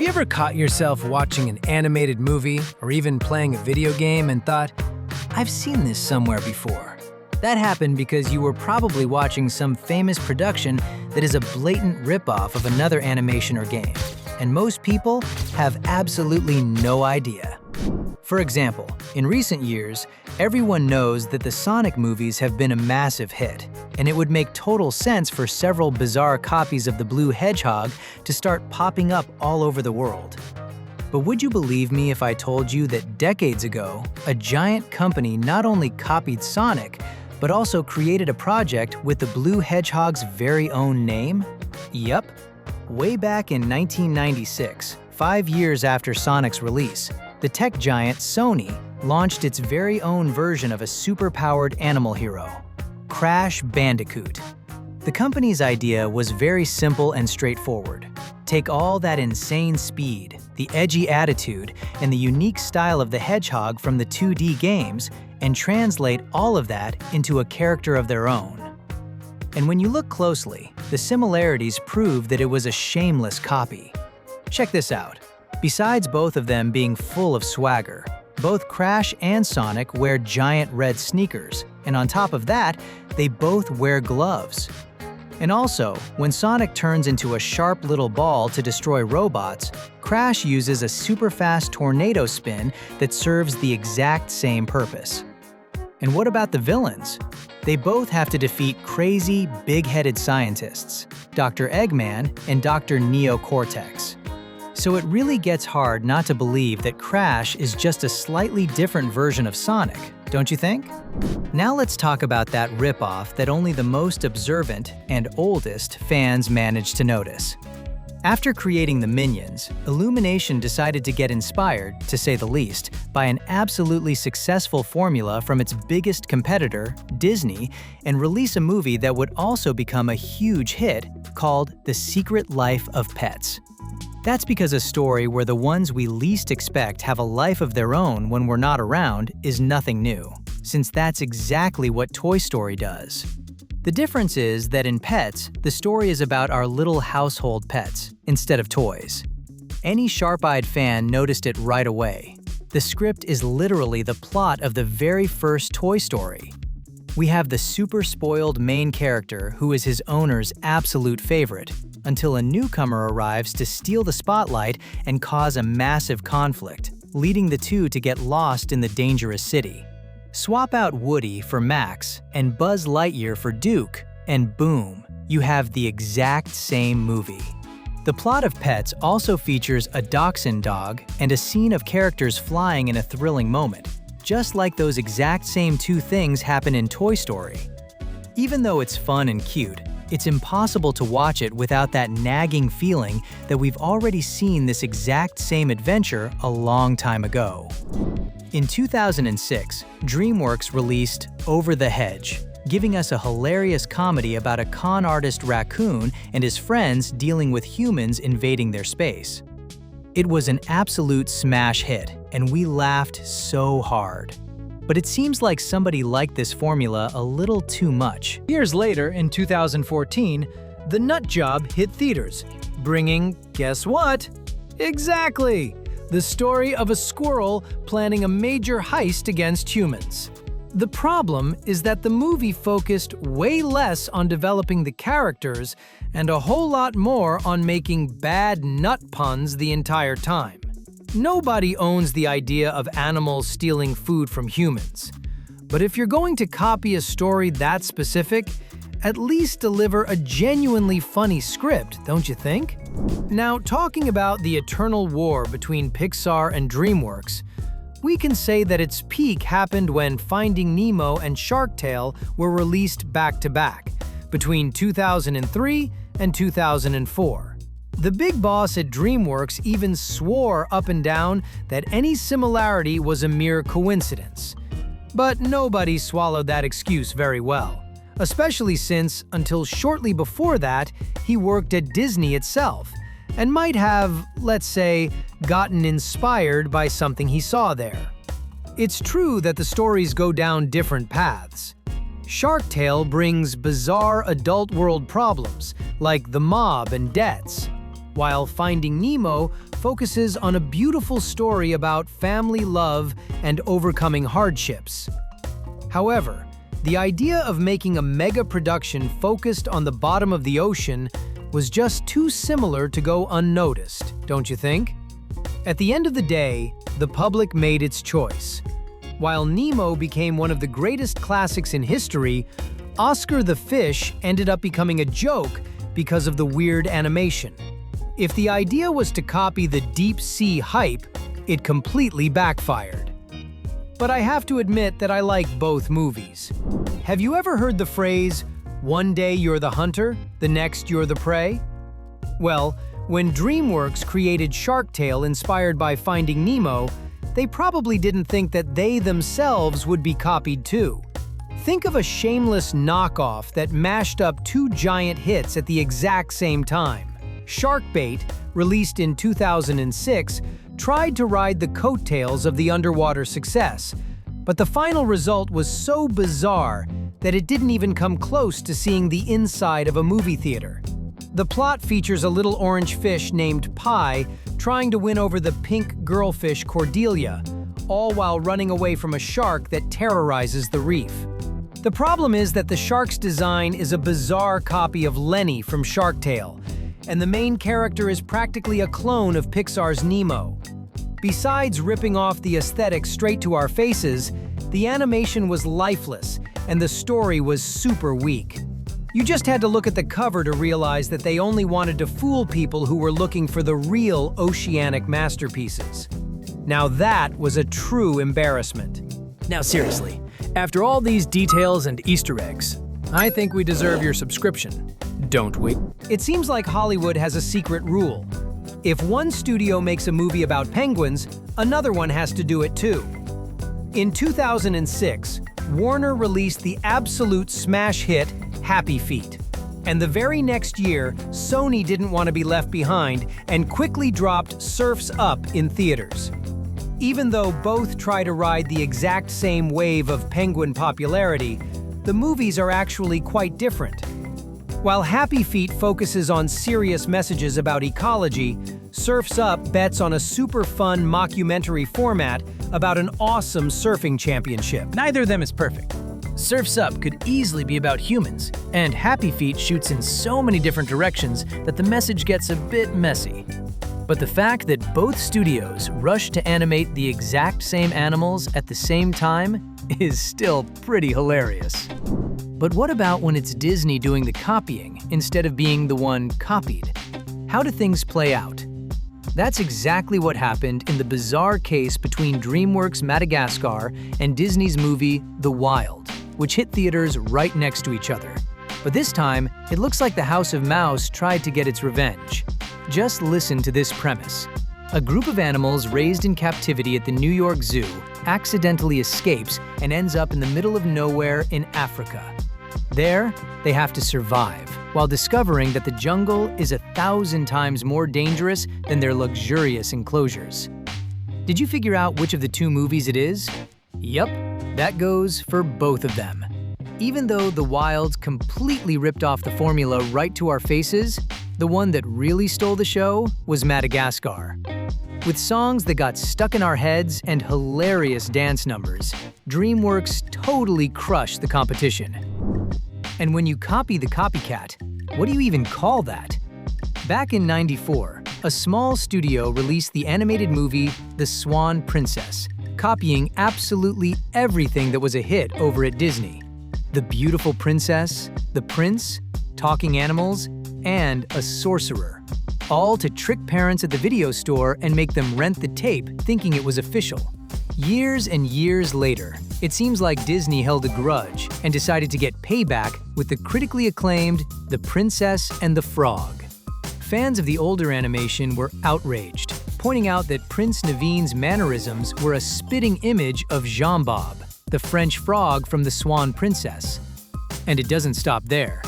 you ever caught yourself watching an animated movie or even playing a video game and thought, I've seen this somewhere before? That happened because you were probably watching some famous production that is a blatant ripoff of another animation or game, and most people have absolutely no idea. For example, in recent years, everyone knows that the Sonic movies have been a massive hit, and it would make total sense for several bizarre copies of the blue Hedgehog to start popping up all over the world. But would you believe me if I told you that decades ago, a giant company not only copied Sonic, but also created a project with the blue Hedgehog's very own name? Yup. Way back in 1996, 5 years after Sonic's release, the tech giant Sony launched its very own version of a super-powered animal hero, Crash Bandicoot. The company's idea was very simple and straightforward. Take all that insane speed, the edgy attitude, and the unique style of the Hedgehog from the 2D games and translate all of that into a character of their own. And when you look closely, the similarities prove that it was a shameless copy. Check this out. Besides both of them being full of swagger, both Crash and Sonic wear giant red sneakers, and on top of that, they both wear gloves. And also, when Sonic turns into a sharp little ball to destroy robots, Crash uses a super-fast tornado spin that serves the exact same purpose. And what about the villains? They both have to defeat crazy, big-headed scientists, Dr. Eggman and Dr. Neocortex. So it really gets hard not to believe that Crash is just a slightly different version of Sonic, don't you think? Now let's talk about that ripoff that only the most observant and oldest fans managed to notice. After creating the Minions, Illumination decided to get inspired, to say the least, by an absolutely successful formula from its biggest competitor, Disney, and release a movie that would also become a huge hit called The Secret Life of Pets. That's because a story where the ones we least expect have a life of their own when we're not around is nothing new, since that's exactly what Toy Story does. The difference is that in Pets, the story is about our little household pets, instead of toys. Any sharp-eyed fan noticed it right away. The script is literally the plot of the very first Toy Story. We have the super-spoiled main character who is his owner's absolute favorite, until a newcomer arrives to steal the spotlight and cause a massive conflict, leading the two to get lost in the dangerous city. Swap out Woody for Max and Buzz Lightyear for Duke, and boom, you have the exact same movie. The plot of Pets also features a dachshund dog and a scene of characters flying in a thrilling moment, just like those exact same two things happen in Toy Story. Even though it's fun and cute, it's impossible to watch it without that nagging feeling that we've already seen this exact same adventure a long time ago. In 2006, DreamWorks released Over the Hedge, giving us a hilarious comedy about a con artist raccoon and his friends dealing with humans invading their space. It was an absolute smash hit, and we laughed so hard. But it seems like somebody liked this formula a little too much. Years later, in 2014, The Nut Job hit theaters, bringing, guess what? Exactly! The story of a squirrel planning a major heist against humans. The problem is that the movie focused way less on developing the characters and a whole lot more on making bad nut puns the entire time. Nobody owns the idea of animals stealing food from humans. But if you're going to copy a story that specific, at least deliver a genuinely funny script, don't you think? Now, talking about the eternal war between Pixar and DreamWorks, we can say that its peak happened when Finding Nemo and Shark Tale were released back-to-back, between 2003 and 2004. The big boss at DreamWorks even swore up and down that any similarity was a mere coincidence. But nobody swallowed that excuse very well, especially since, until shortly before that, he worked at Disney itself, and might have, let's say, gotten inspired by something he saw there. It's true that the stories go down different paths. Shark Tale brings bizarre adult world problems, like the mob and debts, while Finding Nemo focuses on a beautiful story about family love and overcoming hardships. However, the idea of making a mega production focused on the bottom of the ocean was just too similar to go unnoticed, don't you think? At the end of the day, the public made its choice. While Nemo became one of the greatest classics in history, Oscar the Fish ended up becoming a joke because of the weird animation. If the idea was to copy the deep sea hype, it completely backfired. But I have to admit that I like both movies. Have you ever heard the phrase, "One day you're the hunter, the next you're the prey"? Well, when DreamWorks created Shark Tale inspired by Finding Nemo, they probably didn't think that they themselves would be copied too. Think of a shameless knockoff that mashed up two giant hits at the exact same time. Sharkbait, released in 2006, tried to ride the coattails of the underwater success, but the final result was so bizarre that it didn't even come close to seeing the inside of a movie theater. The plot features a little orange fish named Pie trying to win over the pink girlfish Cordelia, all while running away from a shark that terrorizes the reef. The problem is that the shark's design is a bizarre copy of Lenny from Shark Tale, and the main character is practically a clone of Pixar's Nemo. Besides ripping off the aesthetic straight to our faces, the animation was lifeless, and the story was super weak. You just had to look at the cover to realize that they only wanted to fool people who were looking for the real oceanic masterpieces. Now that was a true embarrassment. Now seriously, after all these details and Easter eggs, I think we deserve your subscription, don't we? It seems like Hollywood has a secret rule. If one studio makes a movie about penguins, another one has to do it too. In 2006, Warner released the absolute smash hit Happy Feet. And the very next year, Sony didn't want to be left behind and quickly dropped Surf's Up in theaters. Even though both try to ride the exact same wave of penguin popularity, the movies are actually quite different. While Happy Feet focuses on serious messages about ecology, Surf's Up bets on a super fun mockumentary format about an awesome surfing championship. Neither of them is perfect. Surf's Up could easily be about humans, and Happy Feet shoots in so many different directions that the message gets a bit messy. But the fact that both studios rushed to animate the exact same animals at the same time is still pretty hilarious. But what about when it's Disney doing the copying instead of being the one copied? How do things play out? That's exactly what happened in the bizarre case between DreamWorks' Madagascar and Disney's movie The Wild, which hit theaters right next to each other. But this time, it looks like the House of Mouse tried to get its revenge. Just listen to this premise. A group of animals raised in captivity at the New York Zoo accidentally escapes and ends up in the middle of nowhere in Africa. There, they have to survive, while discovering that the jungle is 1,000 times more dangerous than their luxurious enclosures. Did you figure out which of the two movies it is? Yup, that goes for both of them. Even though The Wild completely ripped off the formula right to our faces, the one that really stole the show was Madagascar. With songs that got stuck in our heads and hilarious dance numbers, DreamWorks totally crushed the competition. And when you copy the copycat, what do you even call that? Back in '94, a small studio released the animated movie The Swan Princess, copying absolutely everything that was a hit over at Disney. The beautiful princess, the prince, talking animals, and a sorcerer. All to trick parents at the video store and make them rent the tape thinking it was official. Years and years later, it seems like Disney held a grudge and decided to get payback with the critically acclaimed The Princess and the Frog. Fans of the older animation were outraged, pointing out that Prince Naveen's mannerisms were a spitting image of Jean-Bob, the French frog from The Swan Princess. And it doesn't stop there.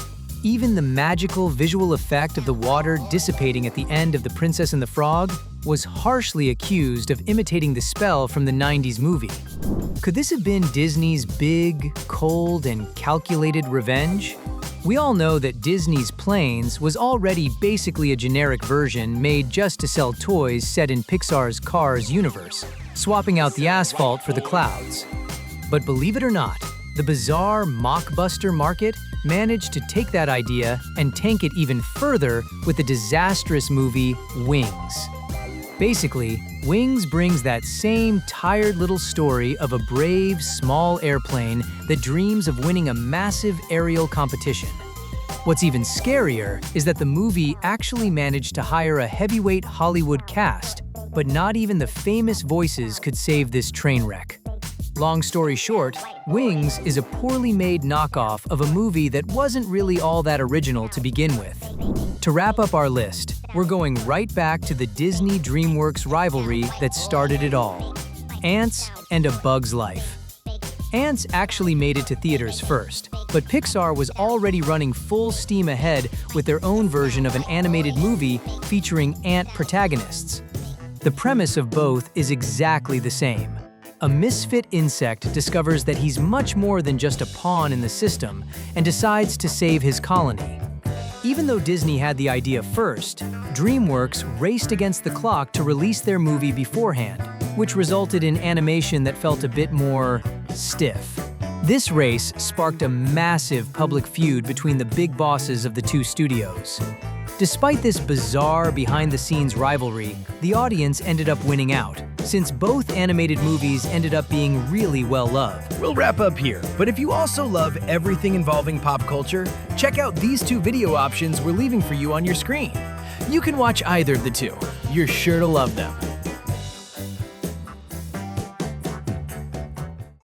Even the magical visual effect of the water dissipating at the end of The Princess and the Frog was harshly accused of imitating the spell from the '90s movie. Could this have been Disney's big, cold, and calculated revenge? We all know that Disney's Planes was already basically a generic version made just to sell toys set in Pixar's Cars universe, swapping out the asphalt for the clouds. But believe it or not, the bizarre mockbuster market managed to take that idea and tank it even further with the disastrous movie Wings. Basically, Wings brings that same tired little story of a brave, small airplane that dreams of winning a massive aerial competition. What's even scarier is that the movie actually managed to hire a heavyweight Hollywood cast, but not even the famous voices could save this train wreck. Long story short, Wings is a poorly made knockoff of a movie that wasn't really all that original to begin with. To wrap up our list, we're going right back to the Disney DreamWorks rivalry that started it all: Antz and A Bug's Life. Antz actually made it to theaters first, but Pixar was already running full steam ahead with their own version of an animated movie featuring ant protagonists. The premise of both is exactly the same. A misfit insect discovers that he's much more than just a pawn in the system and decides to save his colony. Even though Disney had the idea first, DreamWorks raced against the clock to release their movie beforehand, which resulted in animation that felt a bit more stiff. This race sparked a massive public feud between the big bosses of the two studios. Despite this bizarre behind-the-scenes rivalry, the audience ended up winning out, since both animated movies ended up being really well-loved. We'll wrap up here, but if you also love everything involving pop culture, check out these two video options we're leaving for you on your screen. You can watch either of the two. You're sure to love them.